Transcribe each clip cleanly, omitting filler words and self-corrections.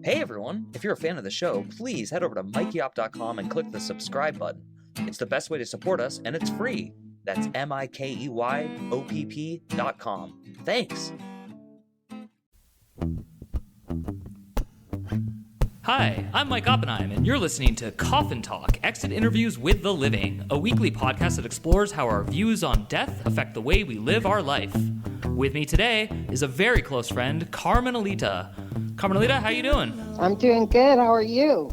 Hey everyone, if you're a fan of the show, please head over to mikeyop.com and click the subscribe button. It's the best way to support us, and it's free. That's MIKEYOPP.com. Thanks! Hi, I'm Mike Oppenheim, and you're listening to Coffin Talk, Exit Interviews with the Living, a weekly podcast that explores how our views on death affect the way we live our life. With me today is a very close friend, Carmanlita. Carmanlita, how you doing? I'm doing good. How are you?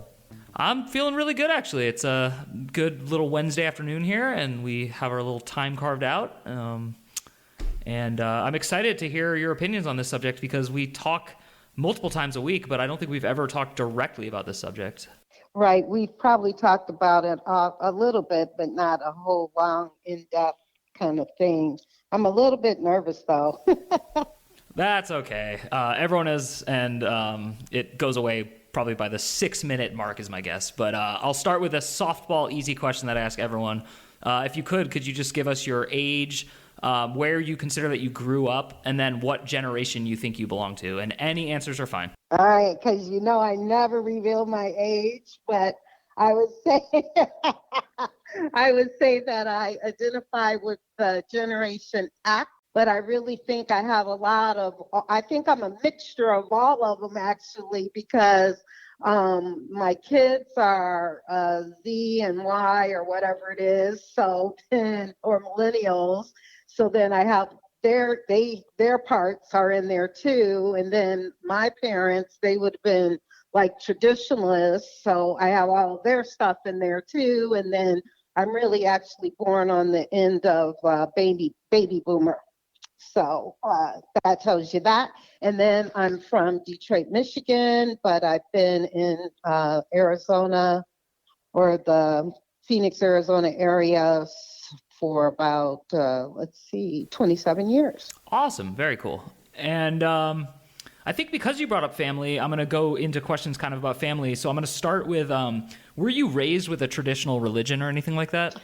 I'm feeling really good, actually. It's a good little Wednesday afternoon here, and we have our little time carved out. And I'm excited to hear your opinions on this subject because we talk multiple times a week, but I don't think we've ever talked directly about this subject. Right. We've probably talked about it a little bit, but not a whole long, in-depth kind of thing. I'm a little bit nervous, though. That's okay. Everyone is, and it goes away probably by the 6-minute mark is my guess. But I'll start with a softball easy question that I ask everyone. If you could you just give us your age, where you consider that you grew up, and then what generation you think you belong to? And any answers are fine. All right, because I never reveal my age, but I would say that I identify with Generation X. But I really think I have I think I'm a mixture of all of them, actually, because my kids are Z and Y or whatever it is, or millennials. So then I have their parts are in there too. And then my parents, they would have been like traditionalists. So I have all of their stuff in there too. And then I'm really actually born on the end of baby boomer. So that tells you that. And then I'm from Detroit, Michigan, but I've been in Arizona or the Phoenix, Arizona area for about, 27 years. Awesome. Very cool. And I think because you brought up family, I'm going to go into questions kind of about family. So I'm going to start with, were you raised with a traditional religion or anything like that?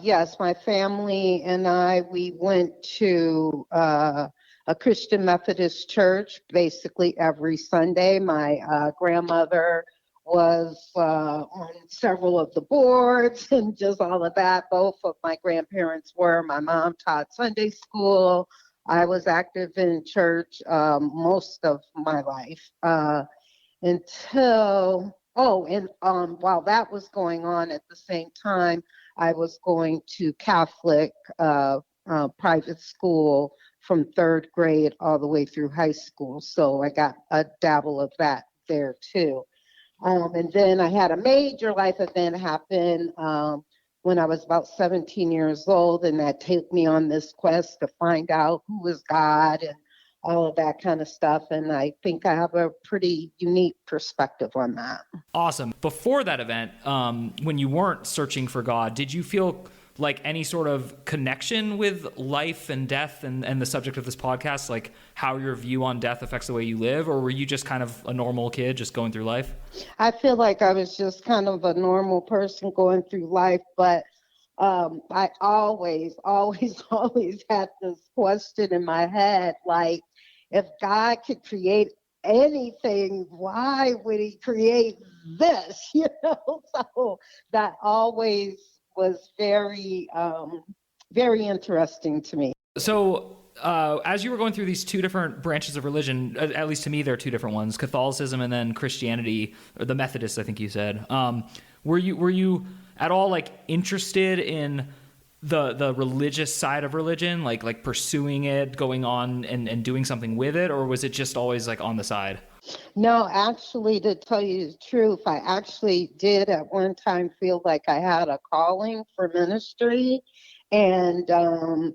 Yes, my family and we went to a Christian Methodist church basically every Sunday. My grandmother was on several of the boards and just all of that. Both of my grandparents were. My mom taught Sunday school. I was active in church most of my life while that was going on at the same time, I was going to Catholic private school from 3rd grade all the way through high school. So I got a dabble of that there too. And then I had a major life event happen when I was about 17 years old, and that took me on this quest to find out who was God and all of that kind of stuff. And I think I have a pretty unique perspective on that. Awesome. Before that event, when you weren't searching for God, did you feel like any sort of connection with life and death and the subject of this podcast, like how your view on death affects the way you live? Or were you just kind of a normal kid just going through life? I feel like I was just kind of a normal person going through life, but I always had this question in my head, like, if God could create anything, why would he create this? So that always was very, very interesting to me. So as you were going through these two different branches of religion, at least to me, there are two different ones, Catholicism and then Christianity, or the Methodists, I think you said. Were you at all like interested in the religious side of religion, like pursuing it, going on and doing something with it, or was it just always like on the side? No, actually, to tell you the truth, I actually did at one time feel like I had a calling for ministry, and I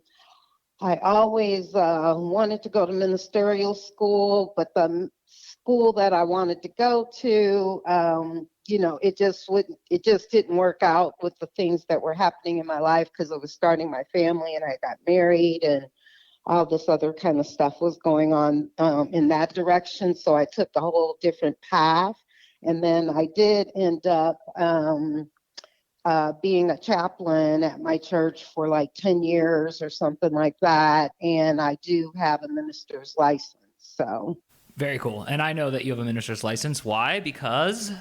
always wanted to go to ministerial school, but the school that I wanted to go to, it just didn't work out with the things that were happening in my life because I was starting my family and I got married and all this other kind of stuff was going on in that direction. So I took a whole different path. And then I did end up being a chaplain at my church for like 10 years or something like that. And I do have a minister's license. So Very cool. And I know that you have a minister's license. Why? Because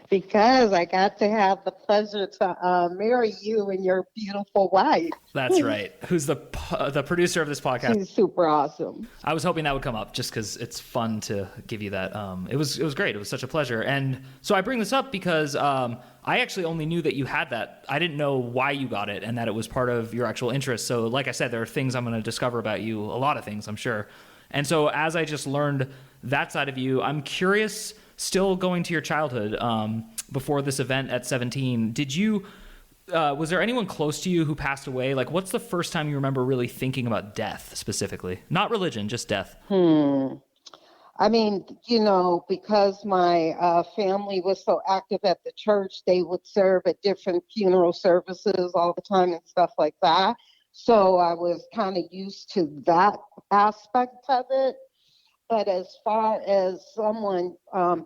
Because I got to have the pleasure to marry you and your beautiful wife. that's right. Who's the producer of this podcast? She's super awesome. I was hoping that would come up just because it's fun to give you that. It was great. It was such a pleasure. And so I bring this up because I actually only knew that you had that. I didn't know why you got it and that it was part of your actual interest. So like I said, there are things I'm going to discover about you, a lot of things, I'm sure. And so as I just learned that side of you, I'm curious, still going to your childhood, before this event at 17, did you, was there anyone close to you who passed away? Like, what's the first time you remember really thinking about death specifically? Not religion, just death. I mean, because my family was so active at the church, they would serve at different funeral services all the time and stuff like that. So I was kind of used to that aspect of it. But as far as someone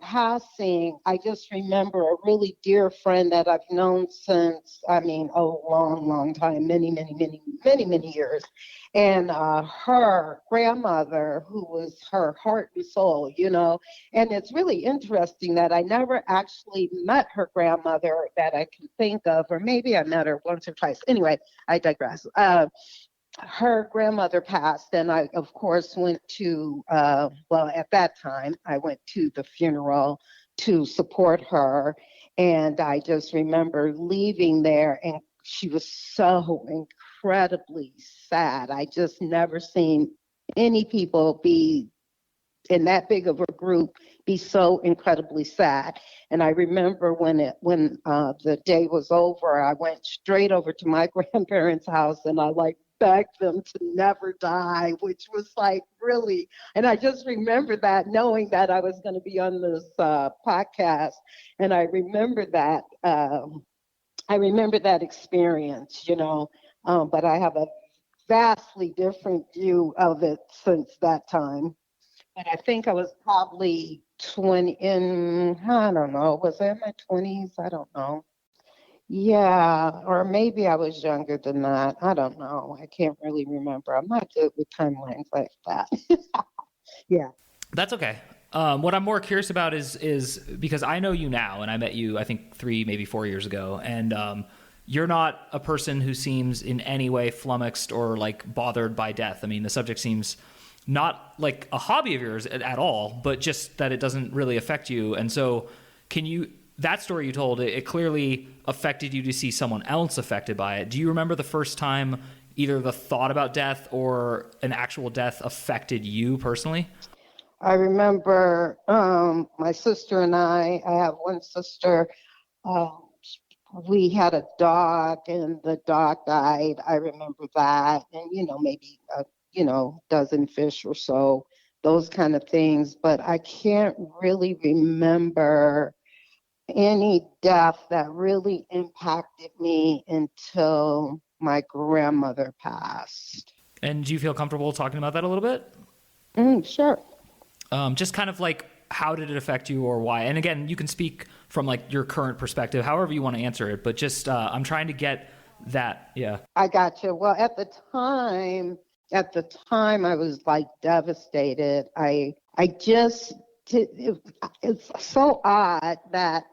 passing, I just remember a really dear friend that I've known since, a long, long time, many, many, many, many, many years. And her grandmother, who was her heart and soul, And it's really interesting that I never actually met her grandmother that I can think of, or maybe I met her once or twice. Anyway, I digress. Her grandmother passed, and I, of course, went to, at that time, I went to the funeral to support her. And I just remember leaving there, and she was so incredibly sad. I just never seen any people be in that big of a group be so incredibly sad. And I remember when the day was over, I went straight over to my grandparents' house, and I begged them to never die, which was really, and I just remember that, knowing that I was going to be on this podcast, and I remember that experience, but I have a vastly different view of it since that time. But I think I was probably 20 I don't know, was I in my 20s? I don't know. Yeah, or maybe I was younger than that. I don't know. I can't really remember. I'm not good with timelines like that. Yeah. That's okay. What I'm more curious about is because I know you now, and I met you, I think 3, maybe 4 years ago, and you're not a person who seems in any way flummoxed or bothered by death. I mean, the subject seems not like a hobby of yours at all, but just that it doesn't really affect you. And so that story you told, it clearly affected you to see someone else affected by it. Do you remember the first time either the thought about death or an actual death affected you personally? I remember my sister and I have one sister, we had a dog, and the dog died. I remember that. And, maybe, dozen fish or so, those kind of things. But I can't really remember any death that really impacted me until my grandmother passed. And do you feel comfortable talking about that a little bit? Sure. Just kind of how did it affect you or why? And again, you can speak from your current perspective, however you want to answer it, but just I'm trying to get that. Yeah. I got you. Well, at the time I was devastated. It's so odd that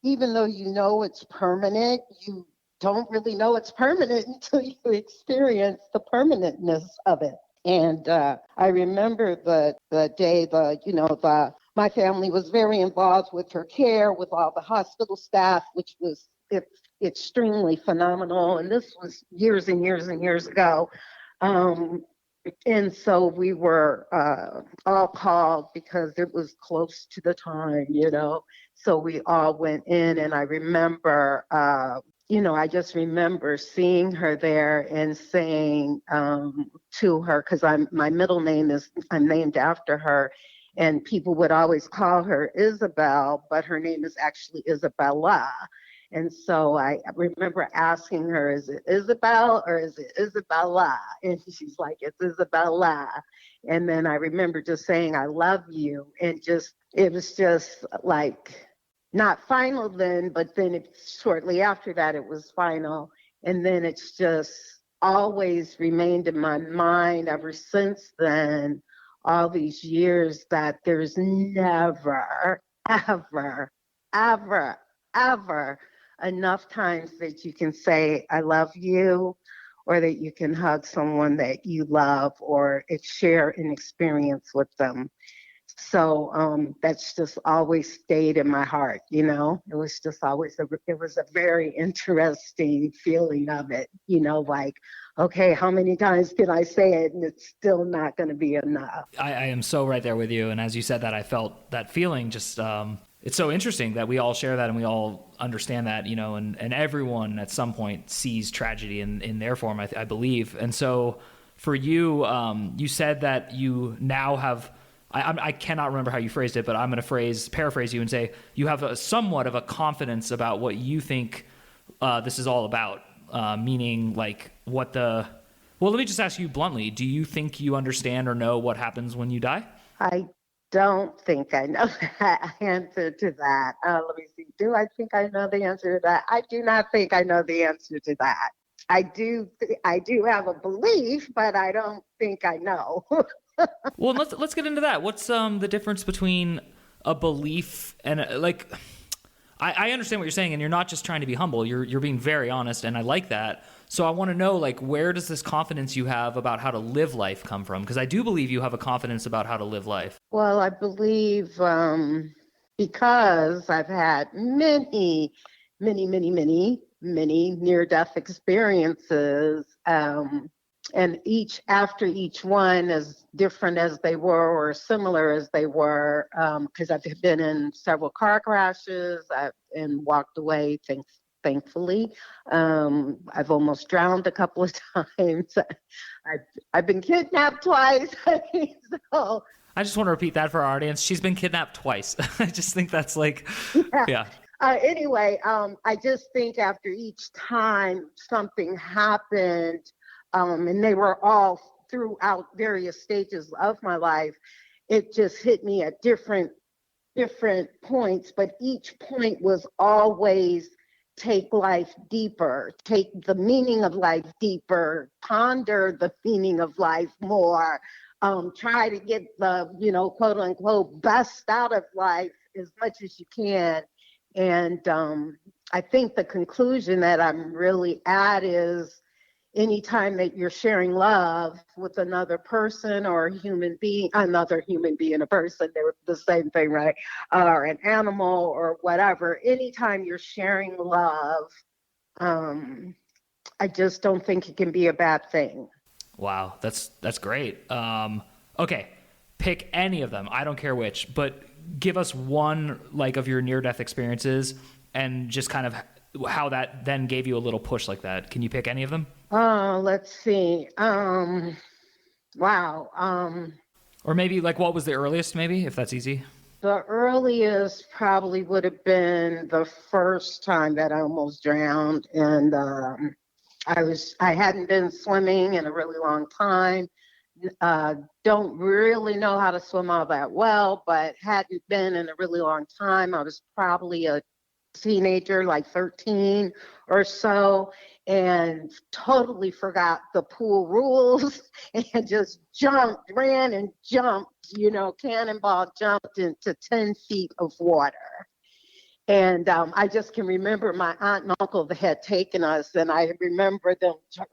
even though it's permanent, you don't really know it's permanent until you experience the permanentness of it. And I remember the day my family was very involved with her care, with all the hospital staff, which was extremely phenomenal. And this was years and years and years ago. And so we were all called because it was close to the time, So we all went in, and I remember, I just remember seeing her there and saying to her, because my middle name I'm named after her, and people would always call her Isabel, but her name is actually Isabella. And so I remember asking her, is it Isabel or is it Isabella? And she's like, it's Isabella. And then I remember just saying, I love you. And it was just not final then, but then shortly after that, it was final. And then it's just always remained in my mind ever since then, all these years that there's never, ever, ever, ever enough times that you can say, I love you, or that you can hug someone that you love or share an experience with them. So that's just always stayed in my heart, you know. It was just always it was a very interesting feeling of it, you know, like, okay, how many times can I say it and it's still not going to be enough? I am so right there with you. And as you said that, I felt that feeling. Just it's so interesting that we all share that and we all understand that, you know, and everyone at some point sees tragedy in their form, I believe. And so for you, you said that you now have, I cannot remember how you phrased it, but I'm going to paraphrase you and say you have somewhat of a confidence about what you think this is all about, meaning like well, let me just ask you bluntly, do you think you understand or know what happens when you die? I don't think I know the answer to that. Let me see. Do I think I know the answer to that? I do not think I know the answer to that. I do have a belief, but I don't think I know. Well, let's get into that. What's the difference between a belief and like? I understand what you're saying, and you're not just trying to be humble. You're being very honest, and I like that. So I want to know, like, where does this confidence you have about how to live life come from? Because I do believe you have a confidence about how to live life. Well, I believe because I've had many near-death experiences. And after each one, as different as they were or similar as they were, because I've been in several car crashes and walked away, thankfully. I've almost drowned a couple of times. I've been kidnapped twice. So, I just want to repeat that for our audience. She's been kidnapped twice. I just think that's like, yeah. Anyway, I just think after each time something happened, and they were all throughout various stages of my life, it just hit me at different points, but each point was always take life deeper, take the meaning of life deeper, ponder the meaning of life more, try to get the, you know, quote unquote, best out of life as much as you can. And I think the conclusion that I'm really at is anytime that you're sharing love with another person or another human being, a person, they're the same thing, right? Or an animal or whatever, anytime you're sharing love, I just don't think it can be a bad thing. Wow, that's great. Okay, pick any of them. I don't care which, but give us one like of your near-death experiences and just kind of how that then gave you a little push like that. Can you pick any of them? Let's see. Wow. Or maybe like what was the earliest, maybe, if that's easy? The earliest probably would have been the first time that I almost drowned. And I hadn't been swimming in a really long time. Don't really know how to swim all that well, but hadn't been in a really long time. I was probably a teenager, like 13 or so, and totally forgot the pool rules and just ran and jumped, you know, cannonball jumped into 10 feet of water. And I just can remember my aunt and uncle that had taken us, and I remember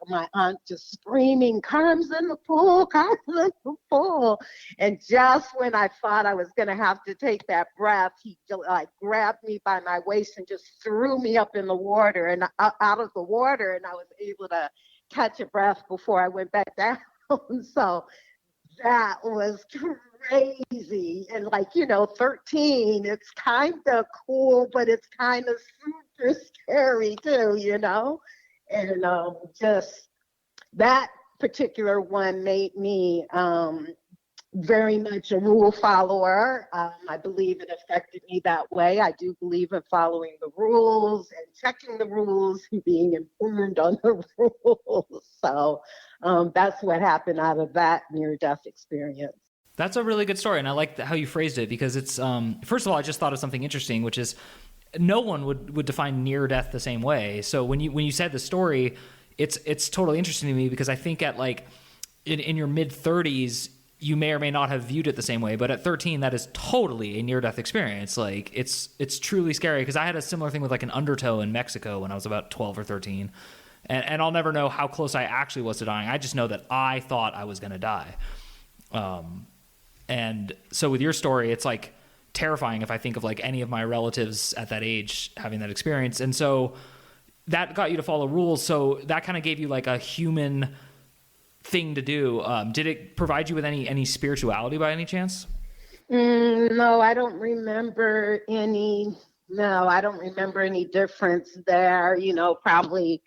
my aunt just screaming, "Carm's in the pool, Carm's in the pool." And just when I thought I was going to have to take that breath, he like grabbed me by my waist and just threw me up in the water and out of the water, and I was able to catch a breath before I went back down. So that was crazy. And like, you know, 13, it's kind of cool, but it's kind of super scary too, you know? And just that particular one made me very much a rule follower. I believe it affected me that way. I do believe in following the rules and checking the rules and being informed on the rules. So that's what happened out of that near-death experience. That's a really good story, and I like how you phrased it because it's first of all, I just thought of something interesting, which is no one would define near death the same way. So when you said the story, it's totally interesting to me because I think at like in your mid 30s, you may or may not have viewed it the same way, but at 13, that is totally a near-death experience. Like it's truly scary, because I had a similar thing with like an undertow in Mexico when I was about 12 or 13. And I'll never know how close I actually was to dying. I just know that I thought I was going to die. And so with your story, it's like terrifying if I think of like any of my relatives at that age having that experience. And so that got you to follow rules. So that kind of gave you like a human thing to do. Did it provide you with any spirituality by any chance? No, I don't remember any. No, I don't remember any difference there. Probably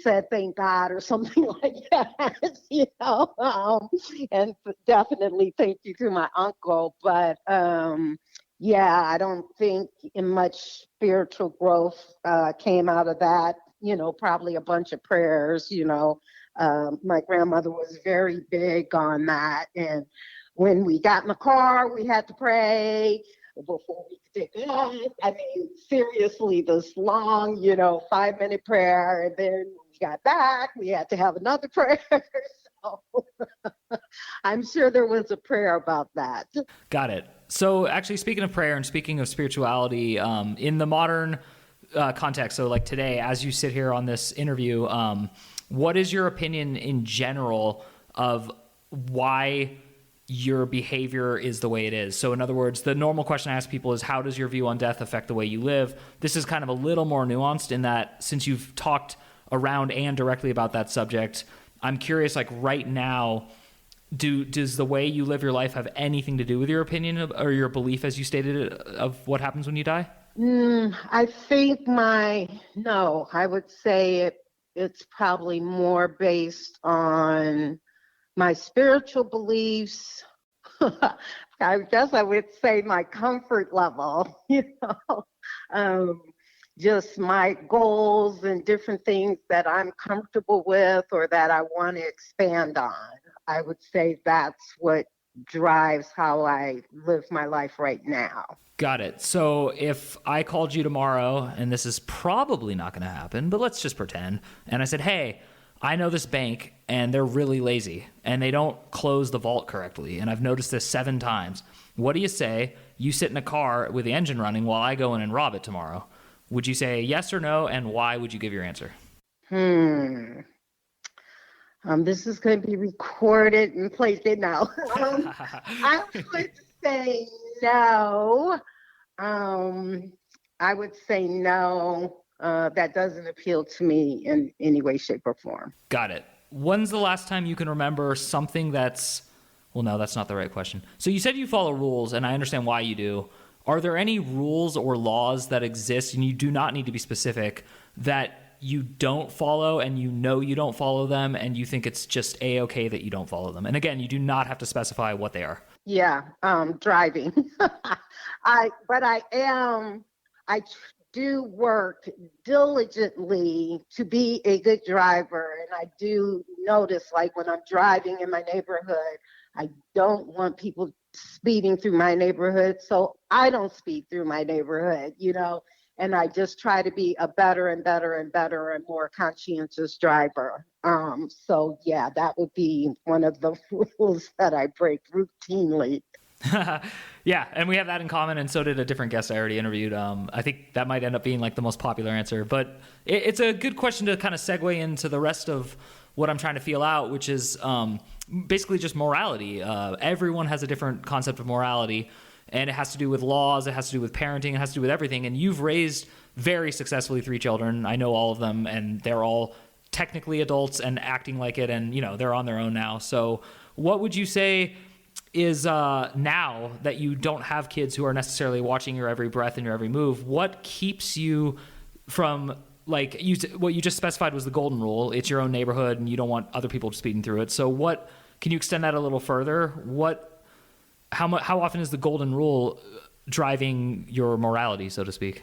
said thank God or something like that, and definitely thank you to my uncle. But yeah, I don't think much spiritual growth came out of that. Probably a bunch of prayers. My grandmother was very big on that. And when we got in the car, we had to pray before we could take off. I mean, seriously, this long, 5-minute prayer. And then when we got back, we had to have another prayer. So I'm sure there was a prayer about that. Got it. So actually, speaking of prayer and speaking of spirituality, in the modern context, so like today, as you sit here on this interview, what is your opinion in general of why your behavior is the way it is? So in other words, the normal question I ask people is, how does your view on death affect the way you live? This is kind of a little more nuanced in that, since you've talked around and directly about that subject, I'm curious, like right now, does the way you live your life have anything to do with your opinion or your belief, as you stated it, of what happens when you die? I think I would say it's probably more based on my spiritual beliefs. I guess I would say my comfort level, just my goals and different things that I'm comfortable with or that I want to expand on. I would say that's what drives how I live my life right now. Got it. So if I called you tomorrow, and this is probably not going to happen, but let's just pretend, and I said, hey, I know this bank and they're really lazy and they don't close the vault correctly, and I've noticed this 7 times. What do you say? You sit in a car with the engine running while I go in and rob it tomorrow. Would you say yes or no, and why would you give your answer? This is going to be recorded and placed in now. I would say no. I would say no. That doesn't appeal to me in any way, shape, or form. Got it. When's the last time you can remember something that's... Well, no, that's not the right question. So you said you follow rules, and I understand why you do. Are there any rules or laws that exist, and you do not need to be specific, that you don't follow and you don't follow them and you think it's just A-okay that you don't follow them? And again, you do not have to specify what they are. Yeah, driving. I do work diligently to be a good driver. And I do notice, like when I'm driving in my neighborhood, I don't want people speeding through my neighborhood. So I don't speed through my neighborhood, and I just try to be a better and better and better and more conscientious driver. So yeah, that would be one of the rules that I break routinely. Yeah, and we have that in common, and so did a different guest I already interviewed. I think that might end up being like the most popular answer, but it's a good question to kind of segue into the rest of what I'm trying to feel out, which is basically just morality. Everyone has a different concept of morality, and it has to do with laws, it has to do with parenting, it has to do with everything. And you've raised very successfully 3 children. I know all of them, and they're all technically adults and acting like it, and they're on their own now. So what would you say is now that you don't have kids who are necessarily watching your every breath and your every move, what keeps you from, like, what you just specified was the golden rule? It's your own neighborhood and you don't want other people speeding through it. So what, can you extend that a little further? How often is the golden rule driving your morality, so to speak?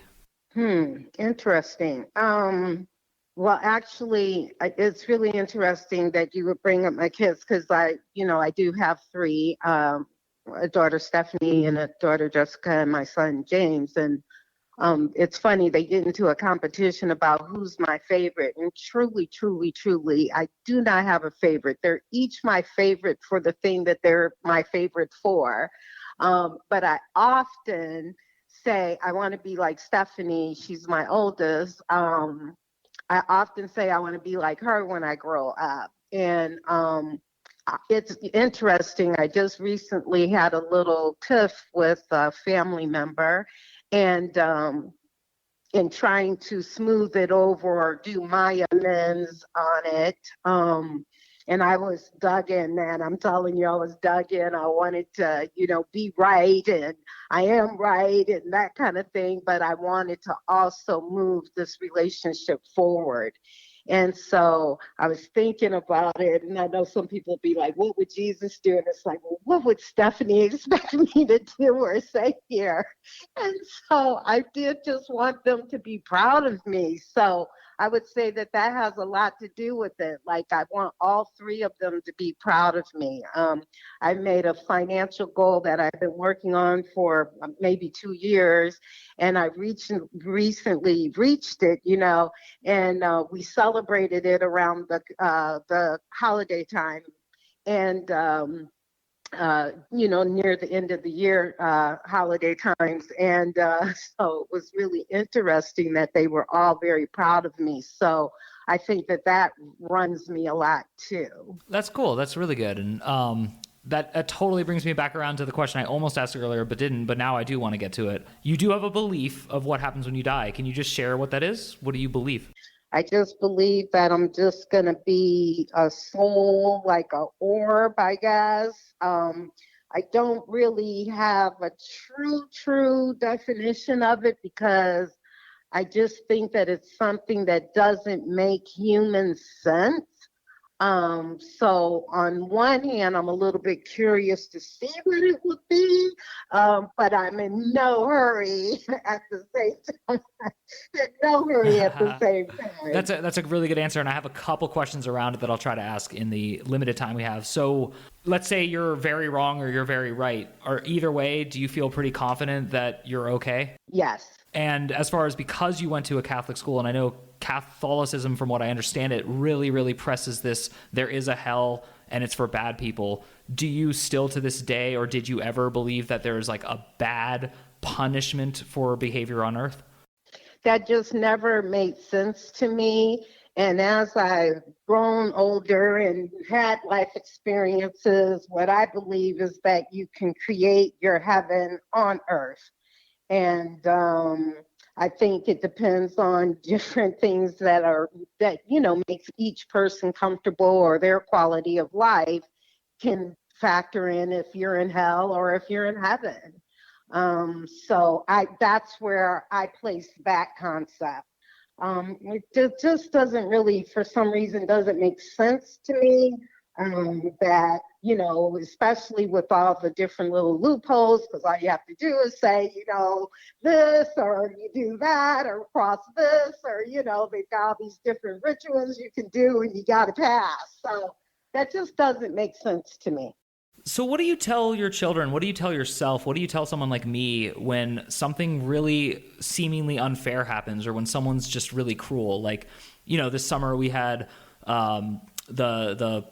Interesting. Well, actually, it's really interesting that you would bring up my kids, because I do have 3, a daughter Stephanie and a daughter Jessica and my son James. And It's funny, they get into a competition about who's my favorite. And truly, truly, truly, I do not have a favorite. They're each my favorite for the thing that they're my favorite for. But I often say, I want to be like Stephanie. She's my oldest. I often say I want to be like her when I grow up. And it's interesting. I just recently had a little tiff with a family member, and in trying to smooth it over or do my amends on it. And I was dug in, man. I'm telling you, I was dug in. I wanted to, be right, and I am right, and that kind of thing. But I wanted to also move this relationship forward. And so I was thinking about it, and I know some people will be like, what would Jesus do? And it's like, well, what would Stephanie expect me to do or say here? And so I did just want them to be proud of me. So I would say that has a lot to do with it. Like, I want all three of them to be proud of me. I made a financial goal that I've been working on for maybe 2 years, and I recently reached it, and we celebrated it around the holiday time, and near the end of the year, holiday times. And so it was really interesting that they were all very proud of me. So I think that runs me a lot too. That's cool. That's really good. And that totally brings me back around to the question I almost asked earlier, but didn't, but now I do want to get to it. You do have a belief of what happens when you die. Can you just share what that is? What do you believe? I just believe that I'm just going to be a soul, like a orb, I guess. I don't really have a true definition of it, because I just think that it's something that doesn't make human sense. So on one hand, I'm a little bit curious to see what it would be, but I'm in no hurry at the same time. That's a really good answer, and I have a couple questions around it that I'll try to ask in the limited time we have. So let's say you're very wrong or you're very right. Or either way, do you feel pretty confident that you're okay? Yes. And as far as, because you went to a Catholic school, and I know Catholicism, from what I understand it, really, really presses this, there is a hell and it's for bad people. Do you still to this day, or did you ever believe that there's like a bad punishment for behavior on earth? That just never made sense to me. And as I've grown older and had life experiences, what I believe is that you can create your heaven on earth. And I think it depends on different things that makes each person comfortable, or their quality of life can factor in if you're in hell or if you're in heaven. So that's where I place that concept. It just doesn't really, for some reason, doesn't make sense to me. That, especially with all the different little loopholes, because all you have to do is say, this, or you do that, or cross this, or, they've got all these different rituals you can do and you got to pass. So that just doesn't make sense to me. So what do you tell your children? What do you tell yourself? What do you tell someone like me when something really seemingly unfair happens, or when someone's just really cruel? Like, this summer we had the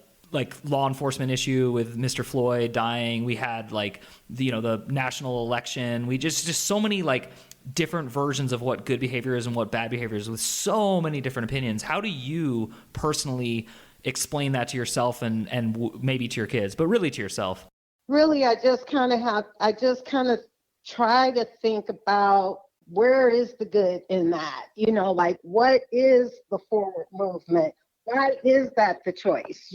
law enforcement issue with Mr. Floyd dying. We had the national election. We just so many different versions of what good behavior is and what bad behavior is, with so many different opinions. How do you personally explain that to yourself and maybe to your kids, but really to yourself? Really, I just kind of try to think about, where is the good in that? What is the forward movement? Why is that the choice,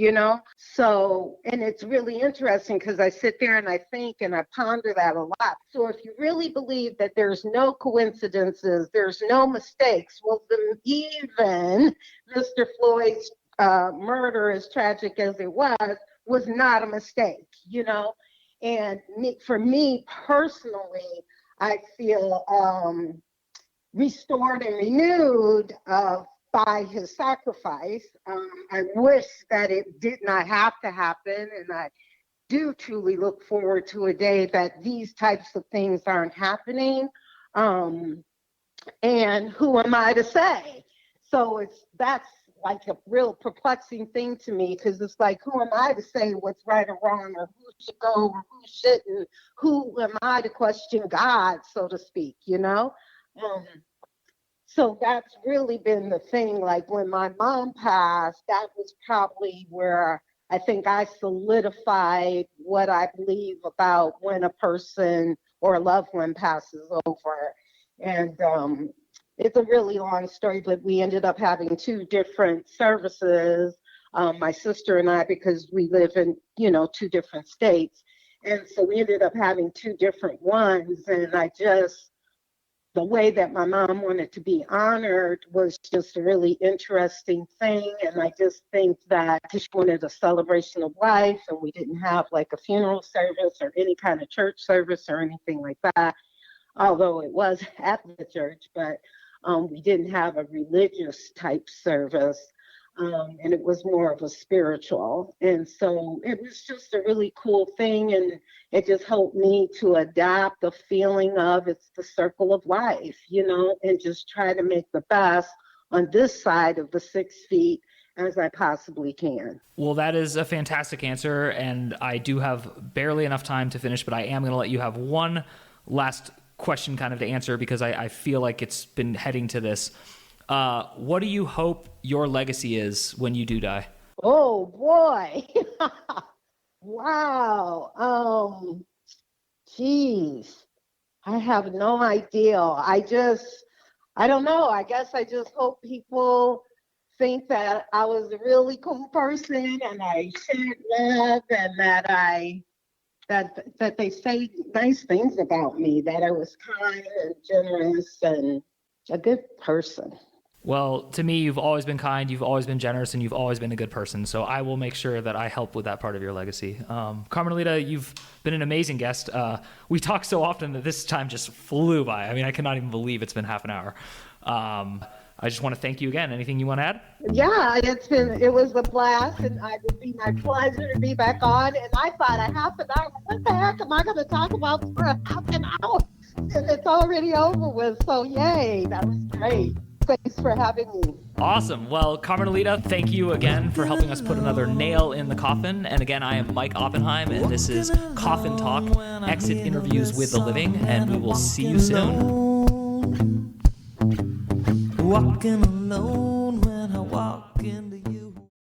So, and it's really interesting, because I sit there and I think and I ponder that a lot. So if you really believe that there's no coincidences, there's no mistakes, well, then even Mr. Floyd's murder, as tragic as it was not a mistake, And for me personally, I feel restored and renewed by his sacrifice. I wish that it did not have to happen, and I do truly look forward to a day that these types of things aren't happening. And who am I to say? So that's like a real perplexing thing to me, because it's like, who am I to say what's right or wrong, or who should go or who shouldn't? Who am I to question God, so to speak, you know? So that's really been the thing. Like when my mom passed, that was probably where I think I solidified what I believe about when a person or a loved one passes over. And it's a really long story, but we ended up having two different services, my sister and I, because we live in, two different states. And so we ended up having two different ones. And the way that my mom wanted to be honored was just a really interesting thing. And I just think that she wanted a celebration of life, and we didn't have like a funeral service or any kind of church service or anything like that, although it was at the church, but we didn't have a religious type service. And it was more of a spiritual. And so it was just a really cool thing. And it just helped me to adapt the feeling of it's the circle of life, and just try to make the best on this side of the 6 feet as I possibly can. Well, that is a fantastic answer. And I do have barely enough time to finish, but I am going to let you have one last question kind of to answer, because I feel like it's been heading to this. What do you hope your legacy is when you do die? Oh, boy. Wow. Geez. I have no idea. I don't know. I guess I just hope people think that I was a really cool person and I shared love, and that they say nice things about me, that I was kind and generous and a good person. Well, to me, you've always been kind, you've always been generous, and you've always been a good person. So I will make sure that I help with that part of your legacy. Carmanlita, you've been an amazing guest. We talk so often that this time just flew by. I mean, I cannot even believe it's been half an hour. I just want to thank you again. Anything you want to add? Yeah, it was a blast, and it would be my pleasure to be back on. And I thought a half an hour, what the heck am I going to talk about for a half an hour? And it's already over with. So yay, that was great. Thanks for having me. Awesome. Well, Carmanlita, thank you again for helping us put another nail in the coffin. And again, I am Mike Oppenheim, and this is Coffin Talk, Exit Interviews with the Living, and we will see you soon. Walking alone when I walk in